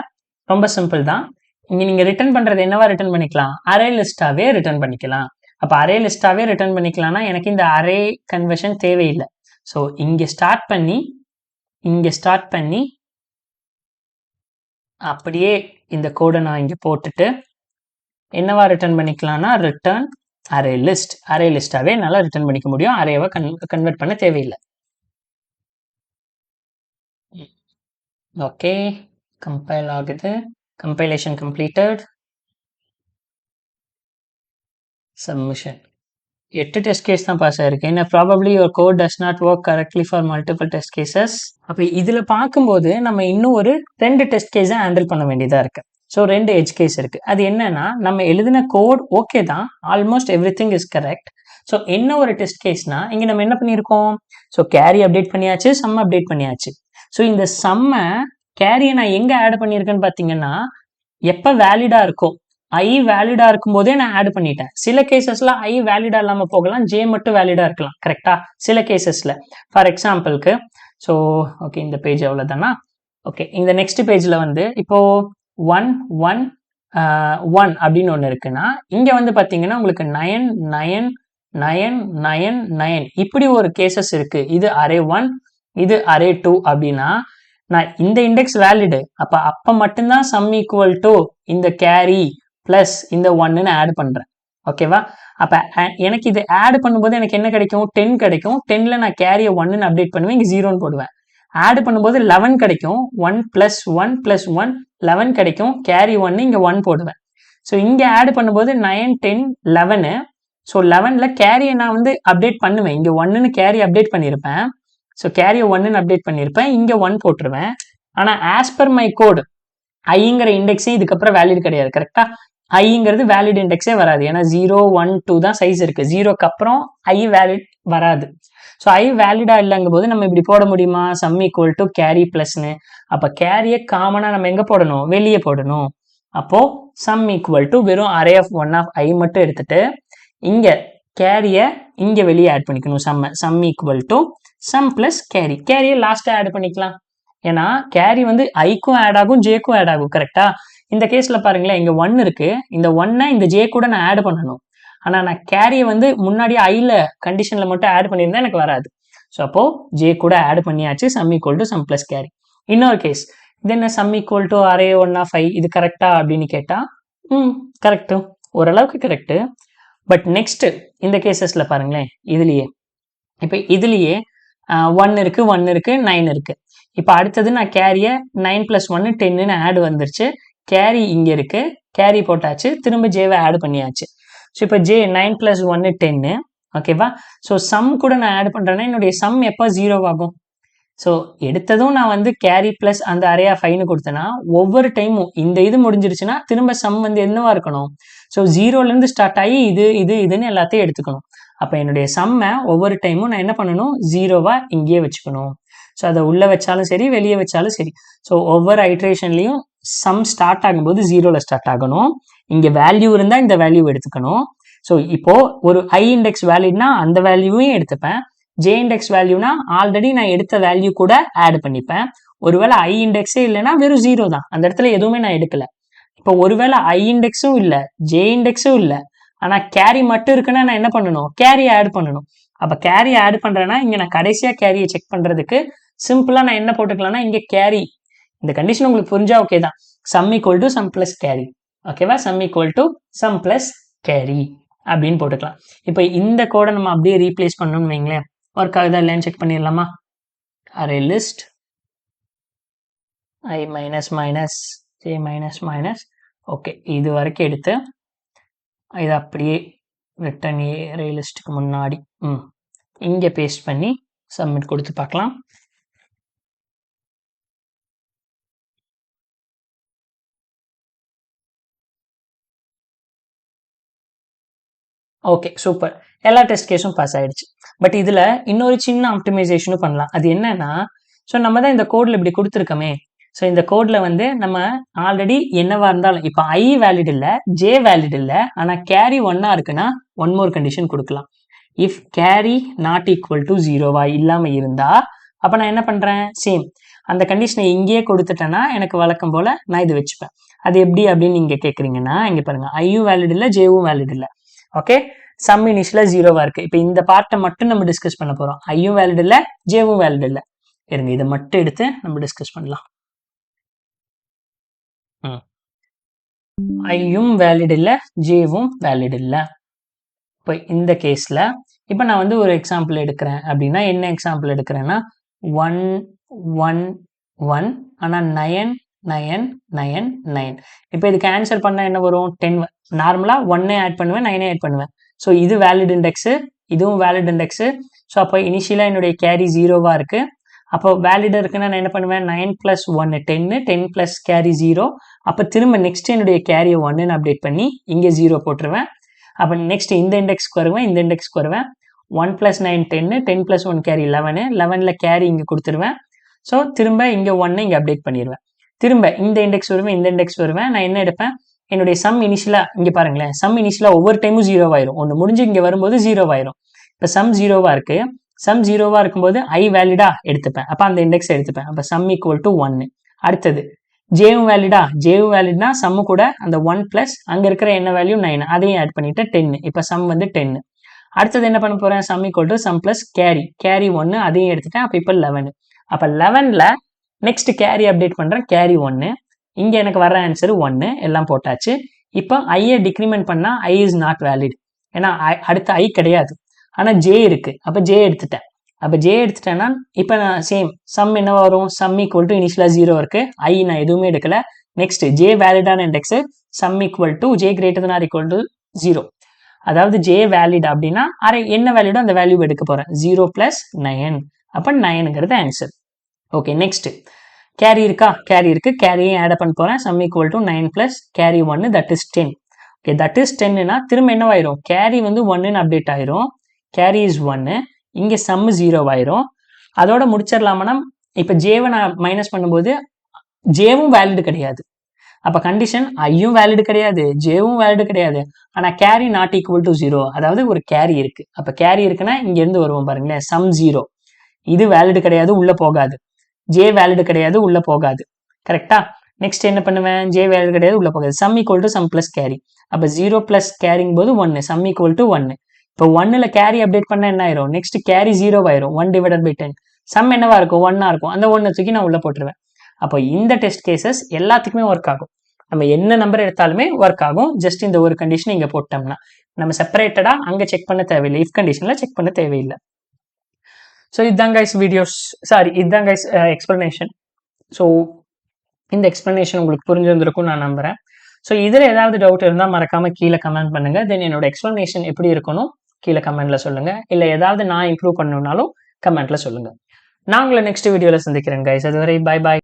ரொம்ப சிம்பிள் தான். இங்கே நீங்கள் ரிட்டர்ன் பண்ணுறது என்னவா ரிட்டர்ன் பண்ணிக்கலாம், அரே லிஸ்டாவே ரிட்டர்ன் பண்ணிக்கலாம். அப்போ அரே லிஸ்டாவே ரிட்டர்ன் பண்ணிக்கலாம்னா எனக்கு இந்த அரே கன்வர்ஷன் தேவையில்லை. ஸோ இங்கே ஸ்டார்ட் பண்ணி அப்படியே இந்த கோடை நான் இங்கே போட்டுட்டு என்னவா ரிட்டர்ன் பண்ணிக்கலாம்னா ரிட்டர்ன் அரே லிஸ்ட். அரே லிஸ்டாவே நல்லா ரிட்டர்ன் பண்ணிக்க முடியும், அரேவை கன்வெர்ட் பண்ண தேவையில்லை. ஓகே, கம்பைல் ஆகுது, compilation completed, submission. 8 test case தான் பாஸ் ஆயிருக்கு. என்ன probably your code does not work correctly for multiple test cases. அப்போ இதில் பார்க்கும்போது நம்ம இன்னும் ஒரு 2 டெஸ்ட் கேஸை ஹேண்டில் பண்ண வேண்டியதாக இருக்குது. ஸோ 2 எட்ஜ் கேஸ் இருக்குது. அது என்னன்னா, நம்ம எழுதின கோட் ஓகே தான், almost every thing is correct. So என்ன ஒரு டெஸ்ட் கேஸ்னா, இங்கே நம்ம என்ன பண்ணியிருக்கோம், ஸோ கேரி அப்டேட் பண்ணியாச்சு, சம் அப்டேட் பண்ணியாச்சு. ஸோ இந்த சம்மை கேரியை நான் எங்கே ஆட் பண்ணியிருக்கேன்னு பார்த்தீங்கன்னா, எப்போ வேலிடாக இருக்கோ, ஐ வேலிடா இருக்கும் போதே நான் ஆட் பண்ணிட்டேன். சில கேசஸ்ல ஐ வேலிடா இல்லாம போகலாம், ஜே மட்டும் வேலிடா இருக்கலாம், கரெக்டா? சில கேசஸ்ல ஃபார் எக்ஸாம்பிளுக்கு, ஸோ ஓகே இந்த பேஜ் அவ்வளோதானா? ஓகே, இந்த நெக்ஸ்ட் பேஜ்ல வந்து இப்போ 1 1 1 அப்படின்னு ஒன்று இருக்குன்னா, இங்க வந்து பாத்தீங்கன்னா உங்களுக்கு 9 9 9 9 9 இப்படி ஒரு கேசஸ் இருக்கு. இது அரே 1, இது அரே 2 அப்படின்னா நான் இந்த இண்டெக்ஸ் வேலிடு, அப்ப மட்டும்தான் சம் ஈக்குவல் டு இந்த கேரி பிளஸ் இந்த 1ன்னு ஆட் பண்றேன். ஓகேவா? அப்ப எனக்கு இது ஆட் பண்ணும்போது எனக்கு என்ன கிடைக்கும், 10 கிடைக்கும். 10ல நான் கேரிய 1ன்னு அப்டேட் பண்ணுவேன், இங்க 0ன்னு போடுவேன். ஆட் பண்ணும்போது 11 கிடைக்கும், 1 + 1 + 1 11 கிடைக்கும், கேரி 1 இங்க 1 போடுவேன். ஸோ இங்க ஆட் பண்ணும்போது 9 10 11. ஸோ 11ல கேரியை நான் வந்து அப்டேட் பண்ணுவேன், இங்க 1ன்னு கேரி அப்டேட் பண்ணியிருப்பேன். ஸோ கேரியை 1ன்னு அப்டேட் பண்ணியிருப்பேன், இங்க 1 போட்டுருவேன். ஆனா ஆஸ் பர் மை கோட் ஐங்கிற இண்டெக்ஸே இதுக்கப்புறம் வேலிட் கிடையாது, கரெக்டா? ஐங்கிறது வேலிட் இண்டெக்ஸே வராது, ஏன்னா 0 1 2 தான் சைஸ் இருக்கு. 0க்கு அப்புறம் ஐ வேலிட் வராது. ஸோ ஐ வேலிடா இல்லைங்கும் போது நம்ம இப்படி போட முடியுமா, சம் ஈக்குவல் டு கேரி பிளஸ்னு. அப்ப கேரியை காமனா நம்ம எங்க போடணும், வெளியே போடணும். அப்போ சம் ஈக்குவல் டு வெறும் அரே ஆஃப் 1 ஆஃப் ஐ மட்டும் எடுத்துட்டு இங்க கேரிய இங்க வெளியே ஆட் பண்ணிக்கணும். Sum equal to sum plus carry. கேரியை லாஸ்டா ஆட் பண்ணிக்கலாம், ஏன்னா கேரி வந்து ஐக்கும் ஆட் ஆகும், ஜேக்கும் ஆட் ஆகும், கரெக்டா? இந்த கேஸ்ல பாருங்களேன், இங்க 1 இருக்கு, இந்த 1 இந்த ஜே கூட நான் ஆட் பண்ணணும். ஆனா நான் கேரியை வந்து முன்னாடி ஐல கண்டிஷன்ல மட்டும் ஆட் பண்ணியிருந்தா எனக்கு வராது. ஸோ அப்போ ஜே கூட ஆட் பண்ணியாச்சு, sum equal to sum plus carry. இன்னொரு கேஸ், இது என்ன, sum equal to array 1 of i, இது கரெக்டா அப்படின்னு கேட்டா கரெக்டு, ஓரளவுக்கு கரெக்டு. பட் நெக்ஸ்ட் இந்த கேசஸ்ல பாருங்களேன், இதுலயே இப்போ இதுலயே 1 இருக்கு 1 இருக்கு 9 இருக்கு. இப்போ அடுத்தது நான் கேரிய 9 + 1 10ன்னு ஆட் வந்துருச்சு, கேரி இங்க இருக்கு, கேரி போட்டாச்சு, திரும்ப ஜேவை ஆட் பண்ணியாச்சு. ஸோ இப்போ ஜே 9 + 1 10, ஓகேவா? ஸோ சம் கூட நான் ஆட் பண்றேன்னா என்னுடைய சம் எப்போ 0 ஆகும்? ஸோ எடுத்ததும் நான் வந்து கேரி பிளஸ் அந்த அரே ஆஃப் ஐன்னு கொடுத்தேன்னா ஒவ்வொரு டைமும் இந்த இது முடிஞ்சிருச்சுன்னா திரும்ப சம் வந்து என்னவா இருக்கணும், ஸோ 0லேருந்து ஸ்டார்ட் ஆகி இதுன்னு எல்லாத்தையும் எடுத்துக்கணும். அப்போ என்னுடைய சம்மை ஒவ்வொரு டைமும் நான் என்ன பண்ணணும், 0வா இங்கேயே வச்சுக்கணும். ஸோ அதை உள்ள வச்சாலும் சரி, வெளியே வச்சாலும் சரி. ஸோ ஒவ்வொரு ஐட்ரேஷன்லையும் சம் ஸ்டார்ட் ஆகும்போது 0ல ஸ்டார்ட் ஆகணும். இங்க வேல்யூ இருந்தா இந்த வேல்யூ எடுத்துக்கணும். ஸோ இப்போ ஒரு ஐ இண்டெக்ஸ் வேல்யூனா அந்த வேல்யூவையும் எடுத்துப்பேன், ஜே இண்டெக்ஸ் வேல்யூனா ஆல்ரெடி நான் எடுத்த வேல்யூ கூட ஆட் பண்ணிப்பேன். ஒருவேளை ஐ இண்டெக்ஸே இல்லைன்னா வெறும் 0 தான், அந்த இடத்துல எதுவுமே நான் எடுக்கல. இப்போ ஒருவேளை ஐ இண்டெக்ஸும் இல்லை, ஜே இண்டெக்ஸும் இல்லை, ஆனா கேரி மட்டும் இருக்குன்னா நான் என்ன பண்ணணும், கேரி ஆட் பண்ணணும். அப்ப கேரி ஆட் பண்றேன்னா இங்க நான் கடைசியா கேரியை செக் பண்றதுக்கு சிம்பிளா நான் என்ன போட்டுக்கலாம்னா, இங்க கேரி, இந்த கண்டிஷன் உங்களுக்கு புரிஞ்சா ஓகே தான், sum equal to sum plus carry. ஓகேவா? Sum equal to sum plus carry அப்படின்னு போட்டுக்கலாம். இப்போ இந்த கோடை நம்ம அப்படியே ரீப்ளேஸ் பண்ணணும்னு வைங்களேன், ஒர்க் ஆகுதா இல்லைன்னு செக் பண்ணிடலாமா? Array list i minus minus j minus minus, okay இது வரைக்கும் எடுத்து இது அப்படியே ரிட்டன் அரே லிஸ்ட்டுக்கு முன்னாடி இங்கே பேஸ்ட் பண்ணி சப்மிட் கொடுத்து பார்க்கலாம். ஓகே சூப்பர், எல்லா டெஸ்ட் கேஸும் பாஸ் ஆயிடுச்சு. பட் இதுல இன்னொரு சின்ன ஆப்டிமைசேஷனும் பண்ணலாம். அது என்னன்னா, ஸோ நம்ம தான் இந்த கோட்ல இப்படி கொடுத்துருக்கோமே, ஸோ இந்த கோட்ல வந்து நம்ம ஆல்ரெடி என்னவா இருந்தாலும், இப்போ ஐ வேலிட் இல்லை, ஜே வேலிட் இல்லை, ஆனால் கேரி 1ஆ இருக்குன்னா ஒன் மோர் கண்டிஷன் கொடுக்கலாம். If carry not equal to 0வா இல்லாம இருந்தா அப்ப நான் என்ன பண்றேன், சேம் அந்த கண்டிஷனை இங்கேயே கொடுத்துட்டேன்னா எனக்கு வழக்கம் போல நான் இது வச்சுப்பேன். அது எப்படி அப்படின்னு நீங்க கேட்குறீங்கன்னா, இங்க பாருங்க, ஐயும் வேலிட் இல்லை, ஜேவும் வேலிட் இல்லை. ஓகே, சம் இனிஷியலா 0வா இருக்கு. இப்போ இந்த பார்ட்டை மட்டும் நம்ம டிஸ்கஸ் பண்ண போறோம். ஐயும் வேலிட் இல்லை, ஜேவும் வேலிட் இல்லை. இருங்க இதை மட்டும் எடுத்து நம்ம டிஸ்கஸ் பண்ணலாம். ஐயும் வேலிட் இல்லை, ஜேவும் வேலிட் இல்லை. இப்போ இந்த கேஸில் இப்போ நான் வந்து ஒரு எக்ஸாம்பிள் எடுக்கிறேன் அப்படின்னா என்ன எக்ஸாம்பிள் எடுக்கிறேன்னா 1 1 1 ஆனால் 9 9 9 9. இப்போ இதுக்கு ஆன்சர் பண்ணால் என்ன வரும்? 10. நார்மலாக 1 ஆட் பண்ணுவேன், 9 ஆட் பண்ணுவேன். ஸோ இது வேலிட் இண்டெக்ஸு, இதுவும் வேலிட் இண்டெக்ஸு. ஸோ அப்போ இனிஷியலாக என்னுடைய கேரி 0வாக இருக்குது. அப்போ வேலிடாக இருக்குன்னா நான் என்ன பண்ணுவேன்? 9 + 1 10, 10 + கேரி 0. அப்போ திரும்ப நெக்ஸ்ட் என்னுடைய கேரியை 1ன்னு அப்டேட் பண்ணி இங்கே 0 போட்டுருவேன். அப்போ நெக்ஸ்ட் இந்த இண்டெக்ஸ்க்கு வருவேன், இந்த இண்டெக்ஸ்க்கு வருவேன். 1 + 9 10, 10 + 1 கேரி 11, 11ல் கேரி இங்கே கொடுத்துருவேன். ஸோ திரும்ப இங்கே 1 இங்கே அப்டேட் பண்ணிடுவேன். திரும்ப இந்த இண்டெக்ஸ் வருவேன், இந்த இண்டெக்ஸ் வருவேன். நான் என்ன எடுப்பேன்? என்னுடைய சம் இனிஷியலாக இங்கே பாருங்களேன், சம் இனிஷியலாக ஒவ்வொரு டைமும் 0 ஆயிரும். ஒன்று முடிஞ்சு இங்கே வரும்போது 0 ஆயிரும். இப்போ சம் 0வாக இருக்குது. சம் 0வாக இருக்கும்போது ஐ வேலிடாக எடுத்துப்பேன். அப்போ அந்த இண்டெக்ஸ் எடுத்துப்பேன். அப்போ சம் = 1. அடுத்தது ஜேவும் வேலிடா, ஜேவும் வேலிட்னா சம்மு கூட அந்த 1 + அங்கே இருக்கிற என்ன வேல்யூ 9, அதையும் ஆட் பண்ணிட்டு 10. இப்போ சம் வந்து 10. அடுத்தது என்ன பண்ண போகிறேன்? சம் = சம் + கேரி, கேரி 1 அதையும் எடுத்துட்டேன். அப்போ இப்போ 11. அப்போ 11ல் நெக்ஸ்ட் கேரி அப்டேட் பண்ணுறேன், கேரி 1. இங்கே எனக்கு வர ஆன்சர் 1, எல்லாம் போட்டாச்சு. இப்போ ஐயை டிக்ரிமெண்ட் பண்ணால் ஐ இஸ் நாட் வேலிட், ஏன்னா அடுத்த ஐ கிடையாது, ஆனால் ஜே இருக்குது. அப்போ ஜே எடுத்துட்டேன். அப்போ ஜே எடுத்துட்டேன்னா இப்போ நான் சேம் சம் என்ன வரும்? சம் = இனிஷியலாக 0 இருக்குது, ஐ நான் எதுவுமே எடுக்கல. நெக்ஸ்ட் ஜே வேலிடான இண்டெக்ஸு, சம் = ஜே ≥ 0. அதாவது ஜே வேலிட் அப்படின்னா என்ன வேல்யூடோ அந்த வேல்யூ எடுக்க போகிறேன். 0 + 9. அப்போ 9ங்கிறது ஆன்சர். ஓகே, நெக்ஸ்ட் கேரி இருக்கா? கேரி இருக்குது, கேரியை ஆட் பண்ண போகிறேன். Sum = 9 + carry 1, that is 10. Okay, that is 10னா திரும்ப என்னவாயிரும்? கேரி வந்து 1ன்னு அப்டேட் ஆயிரும். Carry is 1. இங்கே சம் 0 ஆயிரும். அதோட முடிச்சிடலாமனா? இப்போ ஜேவை நான் மைனஸ் பண்ணும்போது ஜேவும் வேலிடு கிடையாது. அப்போ கண்டிஷன் ஐயும் வேலிடு கிடையாது, ஜேவும் வேலிடு கிடையாது. ஆனால் கேரி நாட் = 0, அதாவது ஒரு கேரி இருக்குது. அப்போ கேரி இருக்குன்னா இங்கேருந்து வருவோம் பாருங்களேன், சம் 0. இது வேலிடு கிடையாது, உள்ளே போகாது. ஜே வேலிடு கிடையாது, உள்ளே போகாது. கரெக்டா? நெக்ஸ்ட் என்ன பண்ணுவேன்? ஜே வேலிடு கிடையாது, உள்ளே போகாது. Sum = sum + carry. அப்போ 0 + கேரிங் போது 1, சம் = 1. இப்போ 1ல் கேரி அப்டேட் பண்ண என்ன ஆயிரும்? நெக்ஸ்ட் கேரி 0 ஆயிரும். 1/10. சம் என்னவா இருக்கும்? 1ஆ இருக்கும். அந்த 1 தூக்கி நான் உள்ளே போட்டுருவேன். அப்போ இந்த டெஸ்ட் கேசஸ் எல்லாத்துக்குமே ஒர்க் ஆகும். நம்ம என்ன நம்பர் எடுத்தாலுமே ஒர்க் ஆகும். ஜஸ்ட் இந்த ஒரு கண்டிஷன் இங்கே போட்டோம்னா நம்ம செப்பரேட்டடாக அங்கே செக் பண்ண தேவையில்லை, இஃப் கண்டிஷனில் செக் பண்ண தேவையில்லை. ஸோ இதுதான் கைஸ் வீடியோஸ், இதுதான் கைஸ் எக்ஸ்பிளனேஷன். ஸோ இந்த எக்ஸ்பிளனேஷன் உங்களுக்கு புரிஞ்சிருந்திருக்கும் நான் நம்புகிறேன். ஸோ இதில் ஏதாவது டவுட் இருந்தால் மறக்காமல் கீழே கமெண்ட் பண்ணுங்கள். தென் என்னோட எக்ஸ்பிளனேஷன் எப்படி இருக்கணும் கீழே கமெண்ட்டில் சொல்லுங்கள். இல்லை ஏதாவது நான் இம்ப்ரூவ் பண்ணணுன்னாலும் கமெண்ட்டில் சொல்லுங்கள். நான் உங்களை நெக்ஸ்ட் வீடியோவில் சந்திக்கிறேன் கைஸ். அதுவரை பாய் பாய்.